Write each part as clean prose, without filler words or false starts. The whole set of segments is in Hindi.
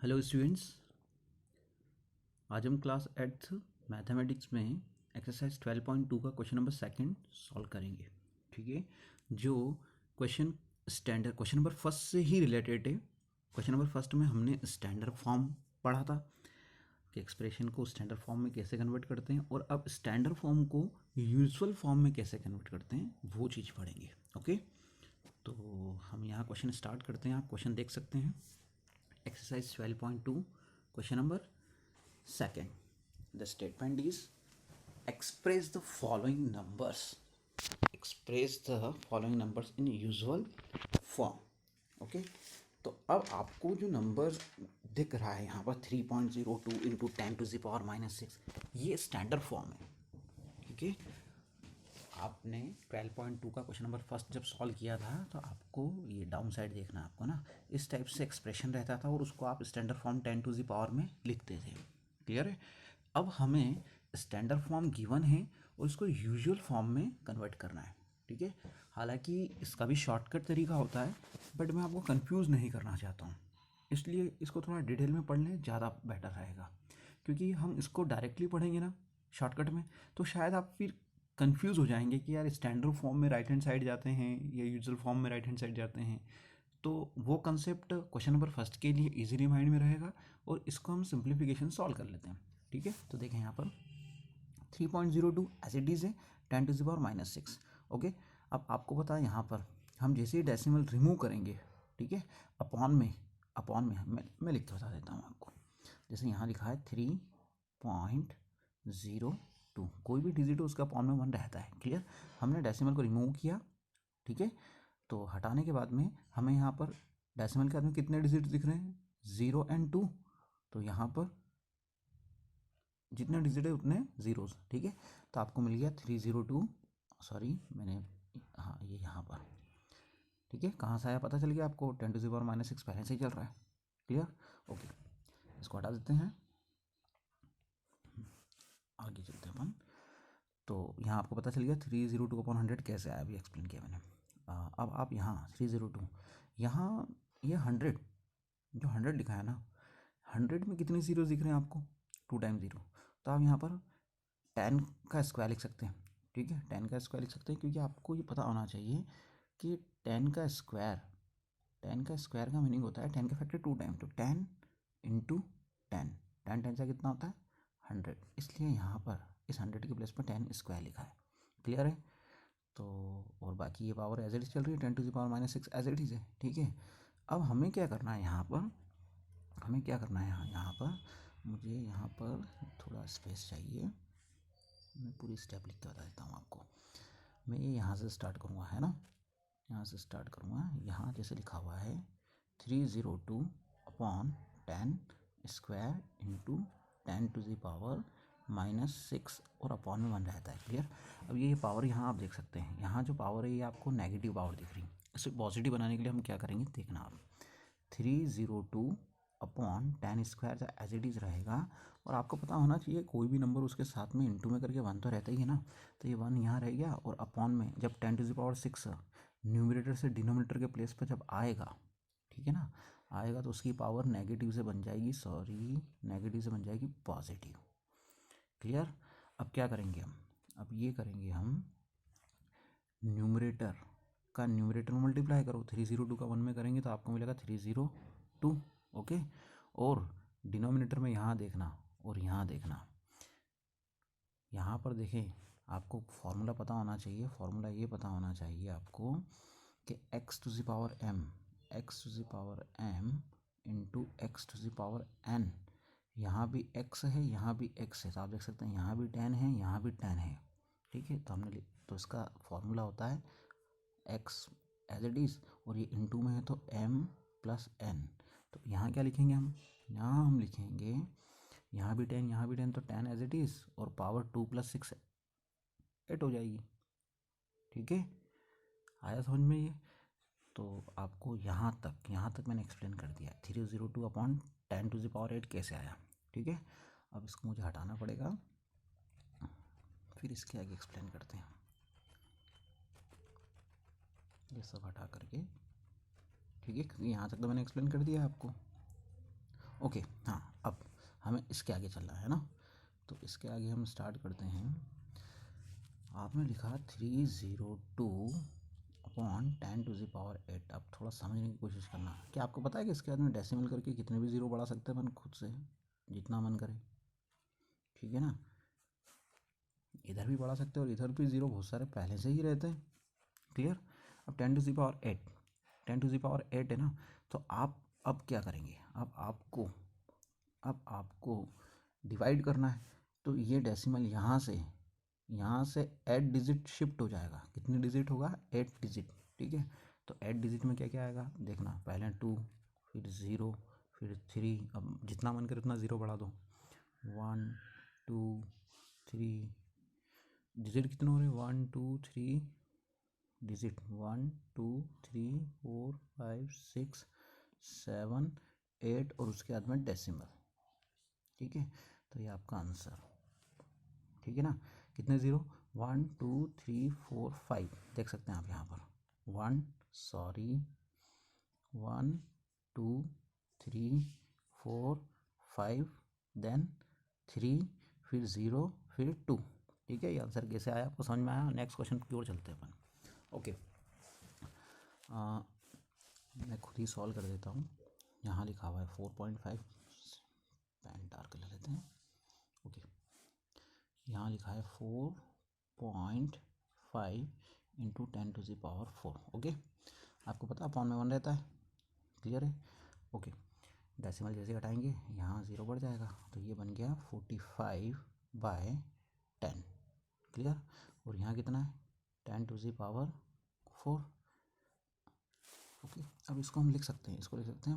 हेलो स्टूडेंट्स, आज हम क्लास 8th मैथमेटिक्स में एक्सरसाइज 12.2 का क्वेश्चन नंबर सेकंड सॉल्व करेंगे। ठीक है, जो क्वेश्चन नंबर फर्स्ट से ही रिलेटेड है। क्वेश्चन नंबर फर्स्ट में हमने स्टैंडर्ड फॉर्म पढ़ा था कि एक्सप्रेशन को स्टैंडर्ड फॉर्म में कैसे कन्वर्ट करते हैं, और अब स्टैंडर्ड फॉर्म को यूजुअल फॉर्म में कैसे कन्वर्ट करते हैं वो चीज़ पढ़ेंगे। ओके, तो हम यहाँ क्वेश्चन स्टार्ट करते हैं। आप क्वेश्चन देख सकते हैं, exercise 12.2 question number second. The statement is express the following numbers. Express the following numbers in usual form. Okay, तो अब आपको जो नंबर दिख रहा है यहाँ पर 3.02 इंटू 10⁻⁻6, ये स्टैंडर्ड फॉर्म है। ठीक है, आपने 12.2 का क्वेश्चन नंबर फर्स्ट जब सॉल्व किया था तो आपको ये डाउन साइड देखना है आपको ना, इस टाइप से एक्सप्रेशन रहता था और उसको आप स्टैंडर्ड फॉर्म 10⁻⁻ में लिखते थे। क्लियर है? अब हमें स्टैंडर्ड फॉर्म गिवन है और इसको यूजुअल फॉर्म में कन्वर्ट करना है। ठीक है, हालांकि इसका भी शॉर्टकट तरीका होता है, बट मैं आपको कंफ्यूज नहीं करना चाहता हूँ, इसलिए इसको थोड़ा डिटेल में पढ़ लें, ज़्यादा बेटर रहेगा। क्योंकि हम इसको डायरेक्टली पढ़ेंगे ना शॉर्टकट में, तो शायद आप फिर कंफ्यूज हो जाएंगे कि यार स्टैंडर्ड फॉर्म में राइट हैंड साइड जाते हैं या यूजुअल फॉर्म में राइट हैंड साइड जाते हैं। तो वो कंसेप्ट क्वेश्चन नंबर फर्स्ट के लिए इजीली माइंड में रहेगा और इसको हम सिंप्लीफिकेशन सॉल्व कर लेते हैं। ठीक है, तो देखें यहाँ पर 3.02 एज इट इज़ है 10⁻⁻6। ओके, अब आपको पता है यहाँ पर हम जैसे ही डेसिमल रिमूव करेंगे, ठीक है, अपॉन में मैं लिख के बता देता हूँ आपको। जैसे यहाँ लिखा है 3.02, कोई भी डिजिट हो उसका अपॉन में 1 रहता है। क्लियर? हमने डेसिमल को रिमूव किया। ठीक है, तो हटाने के बाद में हमें यहाँ पर डेसिमल के बाद में कितने डिजिट दिख रहे हैं? 0 और 2। तो यहाँ पर जितने डिजिट है उतने जीरोस। ठीक है, तो आपको मिल गया 302, सॉरी मैंने, हाँ ये यहाँ पर। ठीक है, कहाँ से आया पता चल गया आपको, 10⁻⁻6 पहले से ही चल रहा है। क्लियर? ओके, इसको हटा देते हैं, आगे चलते हैं अपन। तो यहाँ आपको पता चल गया 302/100 कैसे आया, अभी एक्सप्लेन किया मैंने। अब आप यहाँ 302, यहाँ ये 100, जो 100 लिखा है ना, 100 में कितने जीरो दिख रहे हैं आपको? 2 टाइम 0। तो आप यहाँ पर 10 का स्क्वायर लिख सकते हैं। ठीक है, 10 का स्क्वायर लिख सकते हैं, क्योंकि आपको ये पता होना चाहिए कि 10 का स्क्वायर का मीनिंग होता है 10 का फैक्टर 2 टाइम, तो 10 इंटू 10, 10 से कितना होता है? 100। इसलिए यहाँ पर इस 100 के प्लेस पर 10 स्क्वायर लिखा है। क्लियर है? तो और बाकी ये पावर एज इट इज चल रही है, 10⁻⁻6 एज इट इज है। ठीक है, अब हमें क्या करना है यहाँ पर, हमें क्या करना है यहाँ पर, मुझे यहाँ पर थोड़ा स्पेस चाहिए, मैं पूरी स्टेप लिख के बता देता हूँ आपको। मैं ये यहाँ से स्टार्ट करूँगा, है ना, यहाँ से स्टार्ट करूँगा। यहाँ जैसे लिखा हुआ है 302/10 स्क्वायर इंटू 10⁻⁻6 और अपॉन में 1 रहता है। क्लियर? अब ये पावर यहाँ आप देख सकते हैं, यहाँ जो पावर है ये आपको नेगेटिव पावर दिख रही है। इसे पॉजिटिव बनाने के लिए हम क्या करेंगे देखना आप, 302/10 स्क्वायर एज इट इज़ रहेगा। और आपको पता होना चाहिए कोई भी नंबर उसके साथ में इंटू में करके 1 तो रहता ही है ना, तो ये 1 यहाँ रह गया, और अपॉन में जब 10⁻6 न्यूमरेटर से डिनोमिनेटर के प्लेस पर जब आएगा, ठीक है ना, आएगा तो उसकी पावर नेगेटिव से बन जाएगी, नेगेटिव से बन जाएगी पॉजिटिव। क्लियर? अब क्या करेंगे हम, अब ये करेंगे हम, न्यूमरेटर का न्यूमरेटर में मल्टीप्लाई करो, 302 का 1 में करेंगे तो आपको मिलेगा 302। ओके, और डिनोमिनेटर में यहाँ देखना और यहाँ देखना, यहाँ पर देखें, आपको फॉर्मूला पता होना चाहिए। फॉर्मूला ये पता होना चाहिए आपको कि x⁻m इंटू x⁻n, यहाँ भी x है यहाँ भी x है, तो आप देख सकते हैं यहाँ भी 10 है यहाँ भी 10 है। ठीक है, तो हमने तो इसका फॉर्मूला होता है x एज इट इज़, और ये इंटू में है तो m+n। तो यहाँ क्या लिखेंगे हम, यहाँ हम लिखेंगे, यहाँ भी 10 यहाँ भी 10, तो 10 एज इट इज़, और पावर 2 + 6 8 हो जाएगी। ठीक है, आया समझ में ये? तो आपको यहाँ तक मैंने एक्सप्लेन कर दिया 302/10⁸ कैसे आया। ठीक है, अब इसको मुझे हटाना पड़ेगा, फिर इसके आगे एक्सप्लेन करते हैं। ये सब हटा करके, ठीक है, क्योंकि यहाँ तक तो मैंने एक्सप्लेन कर दिया आपको। ओके हाँ, अब हमें इसके आगे चलना है ना, तो इसके आगे हम स्टार्ट करते हैं। आपने लिखा 302/10⁸। अब थोड़ा समझने की कोशिश करना। क्या आपको पता है कि इसके बाद में डेसिमल करके कितने भी ज़ीरो बढ़ा सकते हैं अपन खुद से, जितना मन करे, ठीक है ना। इधर भी बढ़ा सकते हैं और इधर भी ज़ीरो बहुत सारे पहले से ही रहते हैं, क्लियर। अब 10⁸ है ना, तो आप अब क्या करेंगे, अब आपको डिवाइड करना है। तो ये डेसिमल यहाँ से 8 डिजिट शिफ्ट हो जाएगा। कितनी डिजिट होगा, 8 डिजिट, ठीक है। तो 8 डिजिट में क्या क्या आएगा देखना, पहले 2, फिर 0, फिर 3, अब जितना मन करे उतना ज़ीरो बढ़ा दो। 1 2 3 डिजिट कितने हो रहे, 1 2 3 डिजिट, 1 2 3 4 5 6 7 8 और उसके बाद में डेसिमल, ठीक है। तो ये आपका आंसर, ठीक है ना। कितने ज़ीरो, 1 2 3 4 5, देख सकते हैं आप यहाँ पर 1 2 3 4 5 देन 3 फिर 0 फिर 2, ठीक है। ये आंसर कैसे आया आपको समझ में आया। नेक्स्ट क्वेश्चन की ओर चलते हैं अपन। ओके, मैं खुद ही सॉल्व कर देता हूँ। यहाँ लिखा हुआ है 4.5, पेन डार्क ले लेते हैं। ओके, यहाँ लिखा है 4.5 इंटू 10⁴। ओके, आपको पता है अपॉन में 1 रहता है, क्लियर है। ओके, डेसिमल जैसे घटाएंगे यहाँ 0 बढ़ जाएगा, तो ये बन गया 45/10, क्लियर। और यहाँ कितना है, 10⁴। ओके, अब इसको हम लिख सकते हैं,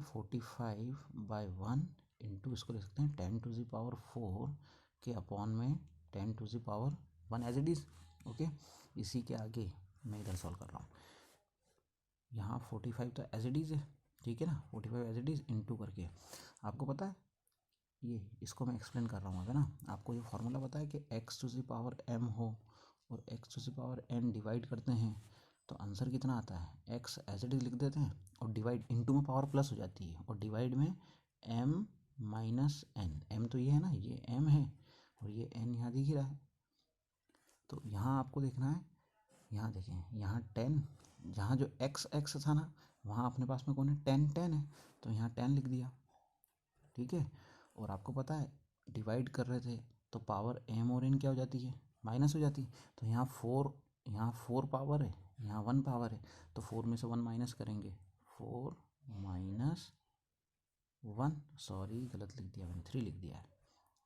45/1 इंटू इसको लिख सकते हैं 10⁴ के अपॉन में 10⁴ एज इट इज़। ओके, इसी के आगे मैं इधर सॉल्व कर रहा हूँ। यहाँ 45 तो एज इट इज़ है, ठीक है ना। 45 एज इट इज़ इंटू करके, आपको पता है ये, इसको मैं एक्सप्लेन कर रहा हूँ अगर ना। आपको ये फार्मूला पता है कि x⁴m हो और x⁴n डिवाइड करते हैं तो आंसर कितना आता है, x एज इट इज़ लिख देते हैं और डिवाइड, इंटू में पावर प्लस हो जाती है और डिवाइड में m माइनस n। m तो ये है ना, ये m है और ये n यहाँ दिख ही रहा है। तो यहाँ आपको देखना है, यहाँ देखें, यहाँ 10, जहाँ जो x था ना वहाँ अपने पास में कौन है, 10 है, तो यहाँ 10 लिख दिया, ठीक है। और आपको पता है डिवाइड कर रहे थे तो पावर m और n क्या हो जाती है, माइनस हो जाती है। तो यहाँ 4 पावर है, यहाँ 1 पावर है, तो 4 में से 1 माइनस करेंगे, 4 माइनस 1, सॉरी गलत लिख दिया मैंने, 3 लिख दिया है,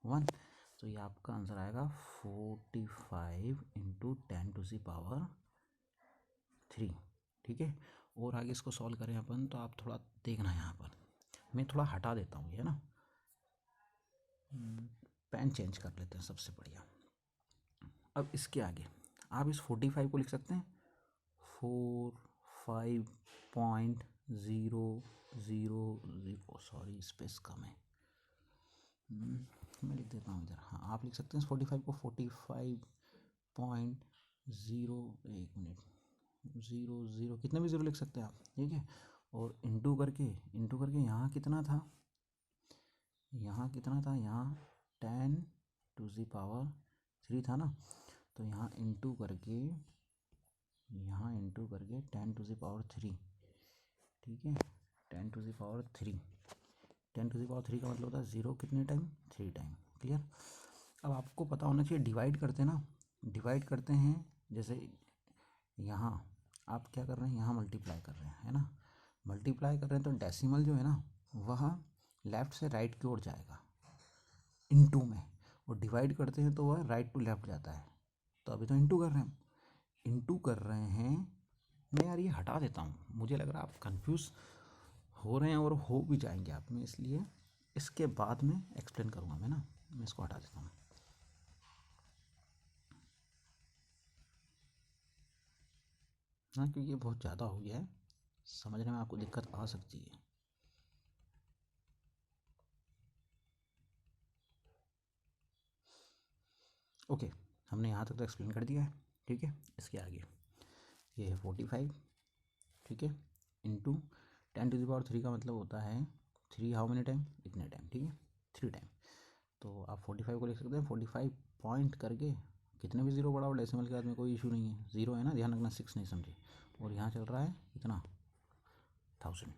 1। तो ये आपका आंसर आएगा 45 इंटू 10⁻3, ठीक है। और आगे इसको सॉल्व करें अपन, तो आप थोड़ा देखना यहाँ पर, मैं थोड़ा हटा देता हूँ ये ना, पेन चेंज कर लेते हैं, सबसे बढ़िया। अब इसके आगे आप इस 45 को लिख सकते हैं 45.000, सॉरी स्पेस कम है, मैं लिख देता हूँ इधर। हाँ, आप लिख सकते हैं 45 को 45.0, 1 मिनट, 00 कितने भी ज़ीरो लिख सकते हैं आप, ठीक है। और इंटू करके यहाँ कितना था, यहाँ 10⁻3 था ना, तो यहाँ इंटू करके 10⁻3, ठीक है। 10⁻3 का मतलब होता है 0 कितने टाइम, 3 टाइम, क्लियर। अब आपको पता होना चाहिए डिवाइड करते हैं ना, डिवाइड करते हैं जैसे यहाँ आप क्या कर रहे हैं, यहाँ मल्टीप्लाई कर रहे हैं, है ना, मल्टीप्लाई कर रहे हैं तो डेसिमल जो है ना वह लेफ़्ट से राइट की ओर जाएगा इनटू में, और डिवाइड करते हैं तो वह राइट टू लेफ़्ट जाता है। तो अभी तो इनटू कर रहे हैं, इनटू कर रहे हैं। मैं यार ये हटा देता हूँ, मुझे लग रहा है आप कंफ्यूज हो रहे हैं और हो भी जाएंगे आप में, इसलिए इसके बाद में एक्सप्लेन करूँगा मैं ना, मैं इसको हटा देता हूँ। हाँ, क्योंकि ये बहुत ज़्यादा हो गया है, समझने में आपको दिक्कत आ सकती है। ओके, हमने यहाँ तक तो एक्सप्लेन कर दिया है, ठीक है। इसके आगे ये है 45, ठीक है, इंटू 10⁻3 का मतलब होता है 3 हाउ मेनी टाइम, इतने टाइम, ठीक है, 3 टाइम। तो आप 45 को लिख सकते हैं 45 पॉइंट करके, कितने भी जीरो बढ़ाओ डेसिमल के बाद में कोई इशू नहीं है, जीरो है ना, ध्यान रखना, 6 नहीं समझे। और यहाँ चल रहा है इतना 1000।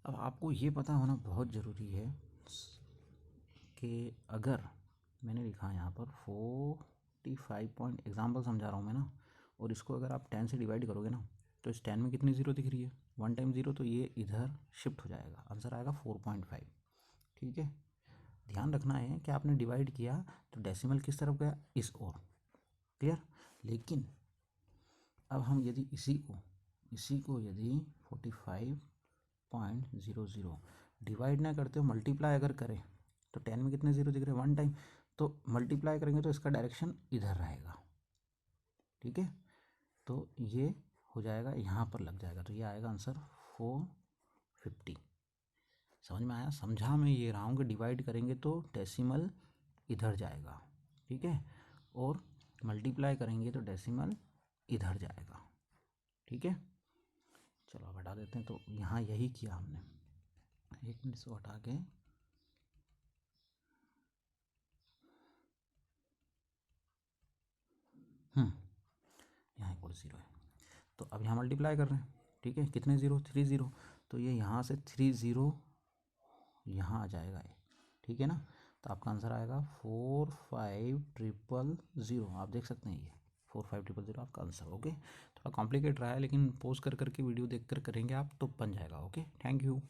अब आपको ये पता होना बहुत ज़रूरी है कि अगर मैंने लिखा है यहाँ पर 45 पॉइंट, एग्जाम्पल समझा रहा हूँ मैं ना, और इसको अगर आप 10 से डिवाइड करोगे ना, तो इस 10 में कितनी ज़ीरो दिख रही है, 1 टाइम ज़ीरो, तो ये इधर शिफ्ट हो जाएगा, आंसर आएगा 4.5, ठीक है। ध्यान रखना है कि आपने डिवाइड किया तो डेसिमल किस तरफ गया, इस ओर, क्लियर। लेकिन अब हम यदि इसी को यदि 45.00 डिवाइड ना करते हो, मल्टीप्लाई अगर करें, तो 10 में कितने ज़ीरो दिख रहे हैं, 1 टाइम, तो मल्टीप्लाई करेंगे तो इसका डायरेक्शन इधर रहेगा, ठीक है। तो ये हो जाएगा, यहाँ पर लग जाएगा, तो ये आएगा आंसर 450। समझ में आया, समझा मैं ये रहा हूँ कि डिवाइड करेंगे तो डेसिमल इधर जाएगा, ठीक है, और मल्टीप्लाई करेंगे तो डेसिमल इधर जाएगा, ठीक है। चलो अब हटा देते हैं, तो यहाँ यही किया हमने, 1 मिनट से हटा के, यहाँ इक्वल 0 है, तो अब यहाँ मल्टीप्लाई कर रहे हैं, ठीक है, कितने ज़ीरो, 3 ज़ीरो, तो ये यहाँ से 3 ज़ीरो यहाँ आ जाएगा ये, ठीक है ना। तो आपका आंसर आएगा 4500, आप देख सकते हैं ये 4500 आपका आंसर, ओके। थोड़ा कॉम्प्लिकेट रहा है, लेकिन पोज कर करके वीडियो देख कर करेंगे आप तो बन जाएगा, ओके। Thank you.